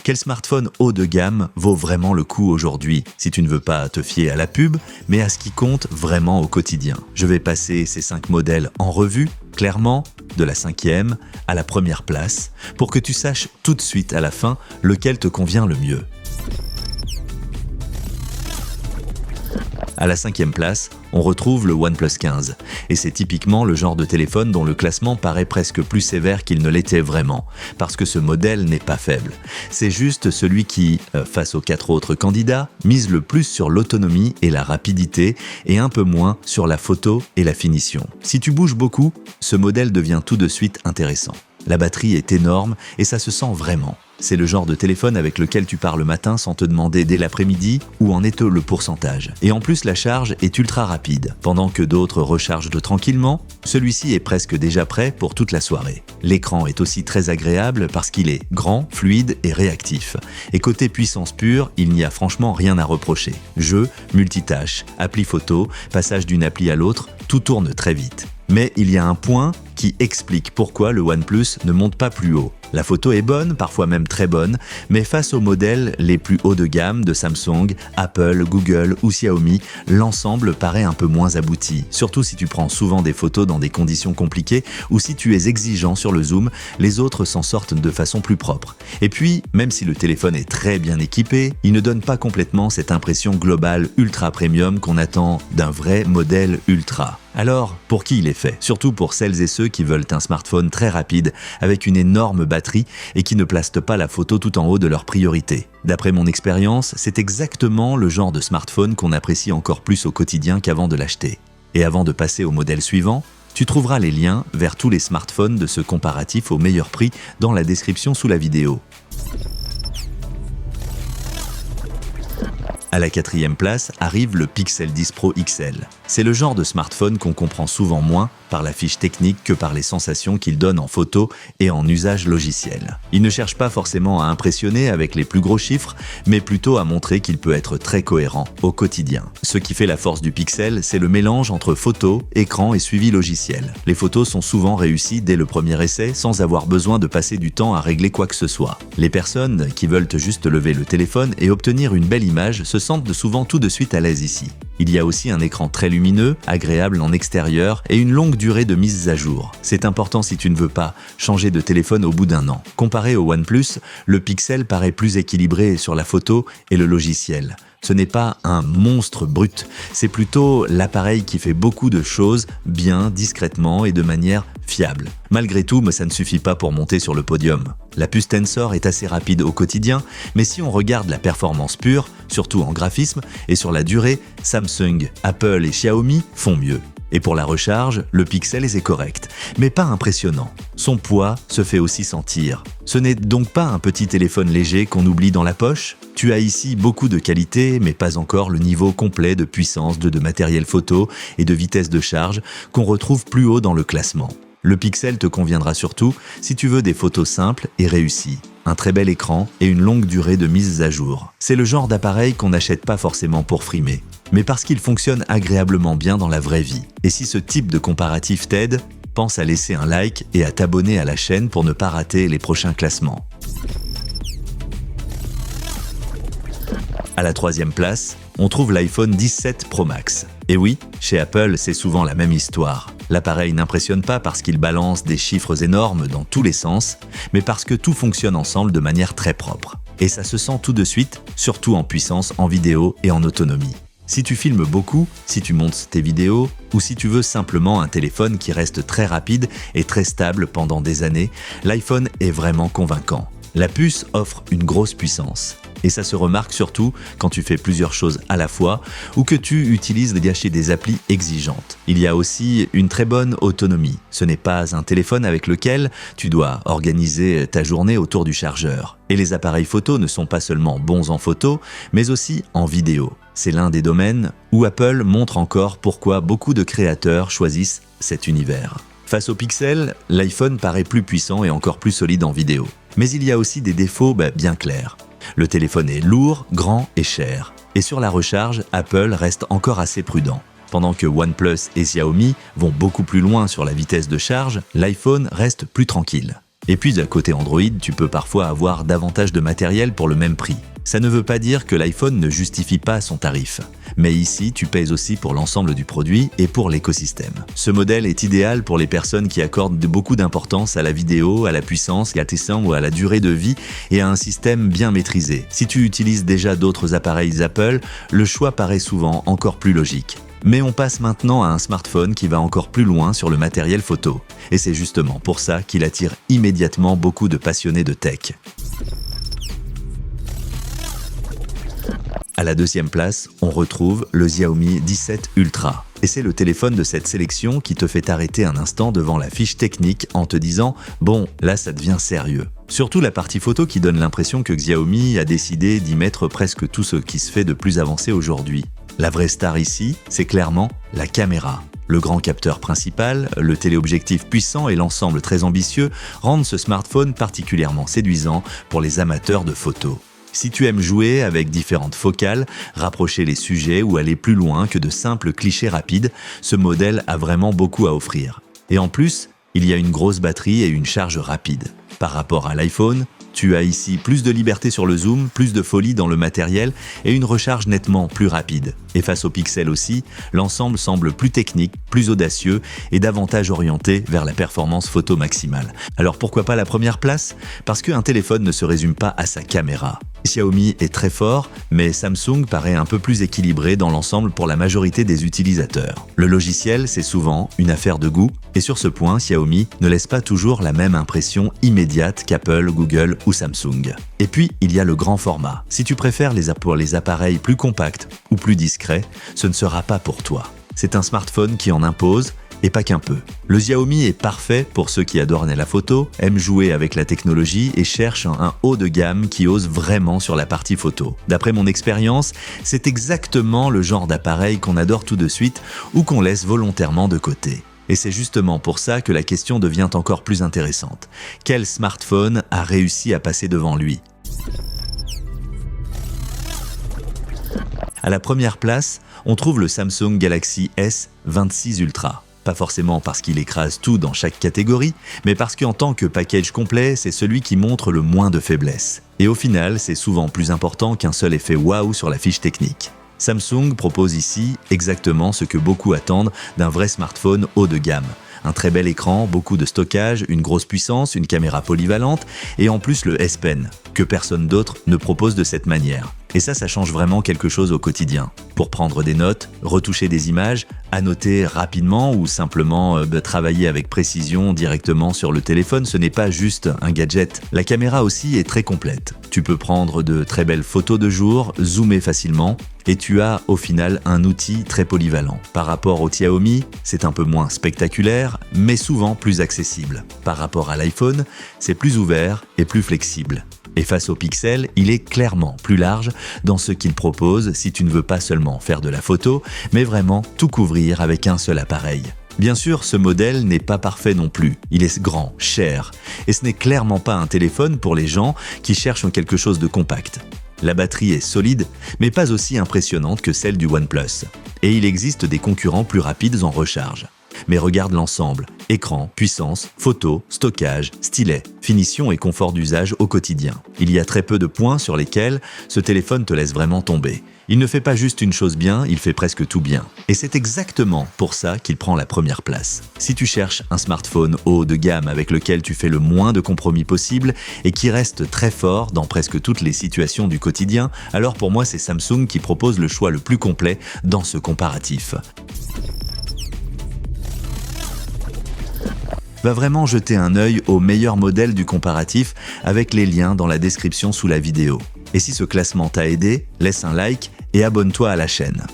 Quel smartphone haut de gamme vaut vraiment le coup aujourd'hui, si tu ne veux pas te fier à la pub, mais à ce qui compte vraiment au quotidien? Je vais passer ces 5 modèles en revue, clairement, de la 5e à la première place, pour que tu saches tout de suite à la fin lequel te convient le mieux. À la 5e place, on retrouve le OnePlus 15, et c'est typiquement le genre de téléphone dont le classement paraît presque plus sévère qu'il ne l'était vraiment, parce que ce modèle n'est pas faible. C'est juste celui qui, face aux 4 autres candidats, mise le plus sur l'autonomie et la rapidité, et un peu moins sur la photo et la finition. Si tu bouges beaucoup, ce modèle devient tout de suite intéressant. La batterie est énorme et ça se sent vraiment. C'est le genre de téléphone avec lequel tu pars le matin sans te demander dès l'après-midi où en est le pourcentage. Et en plus, la charge est ultra rapide. Pendant que d'autres rechargent tranquillement, celui-ci est presque déjà prêt pour toute la soirée. L'écran est aussi très agréable parce qu'il est grand, fluide et réactif. Et côté puissance pure, il n'y a franchement rien à reprocher. Jeux, multitâches, appli photo, passage d'une appli à l'autre, tout tourne très vite. Mais il y a un point qui explique pourquoi le OnePlus ne monte pas plus haut. La photo est bonne, parfois même très bonne, mais face aux modèles les plus hauts de gamme de Samsung, Apple, Google ou Xiaomi, l'ensemble paraît un peu moins abouti. Surtout si tu prends souvent des photos dans des conditions compliquées ou si tu es exigeant sur le zoom, les autres s'en sortent de façon plus propre. Et puis, même si le téléphone est très bien équipé, il ne donne pas complètement cette impression globale ultra premium qu'on attend d'un vrai modèle ultra. Alors, pour qui il est fait? Surtout pour celles et ceux qui veulent un smartphone très rapide, avec une énorme batterie et qui ne placent pas la photo tout en haut de leur priorité. D'après mon expérience, c'est exactement le genre de smartphone qu'on apprécie encore plus au quotidien qu'avant de l'acheter. Et avant de passer au modèle suivant, tu trouveras les liens vers tous les smartphones de ce comparatif au meilleur prix dans la description sous la vidéo. À la 4e place arrive le Pixel 10 Pro XL. C'est le genre de smartphone qu'on comprend souvent moins par la fiche technique que par les sensations qu'il donne en photo et en usage logiciel. Il ne cherche pas forcément à impressionner avec les plus gros chiffres, mais plutôt à montrer qu'il peut être très cohérent au quotidien. Ce qui fait la force du Pixel, c'est le mélange entre photo, écran et suivi logiciel. Les photos sont souvent réussies dès le premier essai sans avoir besoin de passer du temps à régler quoi que ce soit. Les personnes qui veulent juste lever le téléphone et obtenir une belle image se sentent souvent tout de suite à l'aise ici. Il y a aussi un écran très lumineux, agréable en extérieur et une longue durée de mise à jour. C'est important si tu ne veux pas changer de téléphone au bout d'un an. Comparé au OnePlus, le Pixel paraît plus équilibré sur la photo et le logiciel. Ce n'est pas un monstre brut, c'est plutôt l'appareil qui fait beaucoup de choses bien, discrètement et de manière fiable. Malgré tout, ça ne suffit pas pour monter sur le podium. La puce Tensor est assez rapide au quotidien, mais si on regarde la performance pure, surtout en graphisme, et sur la durée, Samsung, Apple et Xiaomi font mieux. Et pour la recharge, le Pixel est correct, mais pas impressionnant. Son poids se fait aussi sentir. Ce n'est donc pas un petit téléphone léger qu'on oublie dans la poche. Tu as ici beaucoup de qualité, mais pas encore le niveau complet de puissance, de matériel photo et de vitesse de charge qu'on retrouve plus haut dans le classement. Le Pixel te conviendra surtout si tu veux des photos simples et réussies, un très bel écran et une longue durée de mise à jour. C'est le genre d'appareil qu'on n'achète pas forcément pour frimer, mais parce qu'il fonctionne agréablement bien dans la vraie vie. Et si ce type de comparatif t'aide, pense à laisser un like et à t'abonner à la chaîne pour ne pas rater les prochains classements. À la 3e place, on trouve l'iPhone 17 Pro Max. Et oui, chez Apple, c'est souvent la même histoire. L'appareil n'impressionne pas parce qu'il balance des chiffres énormes dans tous les sens, mais parce que tout fonctionne ensemble de manière très propre. Et ça se sent tout de suite, surtout en puissance, en vidéo et en autonomie. Si tu filmes beaucoup, si tu montes tes vidéos, ou si tu veux simplement un téléphone qui reste très rapide et très stable pendant des années, l'iPhone est vraiment convaincant. La puce offre une grosse puissance. Et ça se remarque surtout quand tu fais plusieurs choses à la fois ou que tu utilises des applis exigeantes. Il y a aussi une très bonne autonomie. Ce n'est pas un téléphone avec lequel tu dois organiser ta journée autour du chargeur. Et les appareils photo ne sont pas seulement bons en photo, mais aussi en vidéo. C'est l'un des domaines où Apple montre encore pourquoi beaucoup de créateurs choisissent cet univers. Face au Pixel, l'iPhone paraît plus puissant et encore plus solide en vidéo. Mais il y a aussi des défauts bien clairs. Le téléphone est lourd, grand et cher. Et sur la recharge, Apple reste encore assez prudent. Pendant que OnePlus et Xiaomi vont beaucoup plus loin sur la vitesse de charge, l'iPhone reste plus tranquille. Et puis à côté Android, tu peux parfois avoir davantage de matériel pour le même prix. Ça ne veut pas dire que l'iPhone ne justifie pas son tarif. Mais ici, tu payes aussi pour l'ensemble du produit et pour l'écosystème. Ce modèle est idéal pour les personnes qui accordent beaucoup d'importance à la vidéo, à la puissance, à ou à la durée de vie et à un système bien maîtrisé. Si tu utilises déjà d'autres appareils Apple, le choix paraît souvent encore plus logique. Mais on passe maintenant à un smartphone qui va encore plus loin sur le matériel photo. Et c'est justement pour ça qu'il attire immédiatement beaucoup de passionnés de tech. À la deuxième place, on retrouve le Xiaomi 17 Ultra. Et c'est le téléphone de cette sélection qui te fait arrêter un instant devant la fiche technique en te disant « Bon, là ça devient sérieux ». Surtout la partie photo qui donne l'impression que Xiaomi a décidé d'y mettre presque tout ce qui se fait de plus avancé aujourd'hui. La vraie star ici, c'est clairement la caméra. Le grand capteur principal, le téléobjectif puissant et l'ensemble très ambitieux rendent ce smartphone particulièrement séduisant pour les amateurs de photos. Si tu aimes jouer avec différentes focales, rapprocher les sujets ou aller plus loin que de simples clichés rapides, ce modèle a vraiment beaucoup à offrir. Et en plus, il y a une grosse batterie et une charge rapide. Par rapport à l'iPhone, tu as ici plus de liberté sur le zoom, plus de folie dans le matériel et une recharge nettement plus rapide. Et face aux pixels aussi, l'ensemble semble plus technique, plus audacieux et davantage orienté vers la performance photo maximale. Alors pourquoi pas la première place? Parce qu'un téléphone ne se résume pas à sa caméra. Xiaomi est très fort, mais Samsung paraît un peu plus équilibré dans l'ensemble pour la majorité des utilisateurs. Le logiciel, c'est souvent une affaire de goût, et sur ce point, Xiaomi ne laisse pas toujours la même impression immédiate qu'Apple, Google ou Samsung. Et puis, il y a le grand format. Si tu préfères les appareils plus compacts ou plus discrets, ce ne sera pas pour toi. C'est un smartphone qui en impose, et pas qu'un peu. Le Xiaomi est parfait pour ceux qui adorent la photo, aiment jouer avec la technologie et cherchent un haut de gamme qui ose vraiment sur la partie photo. D'après mon expérience, c'est exactement le genre d'appareil qu'on adore tout de suite ou qu'on laisse volontairement de côté. Et c'est justement pour ça que la question devient encore plus intéressante. Quel smartphone a réussi à passer devant lui ? À la première place, on trouve le Samsung Galaxy S26 Ultra. Pas forcément parce qu'il écrase tout dans chaque catégorie, mais parce qu'en tant que package complet, c'est celui qui montre le moins de faiblesses. Et au final, c'est souvent plus important qu'un seul effet waouh sur la fiche technique. Samsung propose ici exactement ce que beaucoup attendent d'un vrai smartphone haut de gamme. Un très bel écran, beaucoup de stockage, une grosse puissance, une caméra polyvalente et en plus le S Pen, que personne d'autre ne propose de cette manière. Et ça change vraiment quelque chose au quotidien. Pour prendre des notes, retoucher des images, annoter rapidement ou simplement travailler avec précision directement sur le téléphone, ce n'est pas juste un gadget. La caméra aussi est très complète. Tu peux prendre de très belles photos de jour, zoomer facilement, et tu as au final un outil très polyvalent. Par rapport au Xiaomi, c'est un peu moins spectaculaire, mais souvent plus accessible. Par rapport à l'iPhone, c'est plus ouvert et plus flexible. Et face au Pixel, il est clairement plus large dans ce qu'il propose si tu ne veux pas seulement faire de la photo, mais vraiment tout couvrir avec un seul appareil. Bien sûr, ce modèle n'est pas parfait non plus. Il est grand, cher, et ce n'est clairement pas un téléphone pour les gens qui cherchent quelque chose de compact. La batterie est solide, mais pas aussi impressionnante que celle du OnePlus. Et il existe des concurrents plus rapides en recharge. Mais regarde l'ensemble, écran, puissance, photo, stockage, stylet, finition et confort d'usage au quotidien. Il y a très peu de points sur lesquels ce téléphone te laisse vraiment tomber. Il ne fait pas juste une chose bien, il fait presque tout bien. Et c'est exactement pour ça qu'il prend la première place. Si tu cherches un smartphone haut de gamme avec lequel tu fais le moins de compromis possible et qui reste très fort dans presque toutes les situations du quotidien, alors pour moi c'est Samsung qui propose le choix le plus complet dans ce comparatif. Va vraiment jeter un œil au meilleur modèle du comparatif avec les liens dans la description sous la vidéo. Et si ce classement t'a aidé, laisse un like et abonne-toi à la chaîne.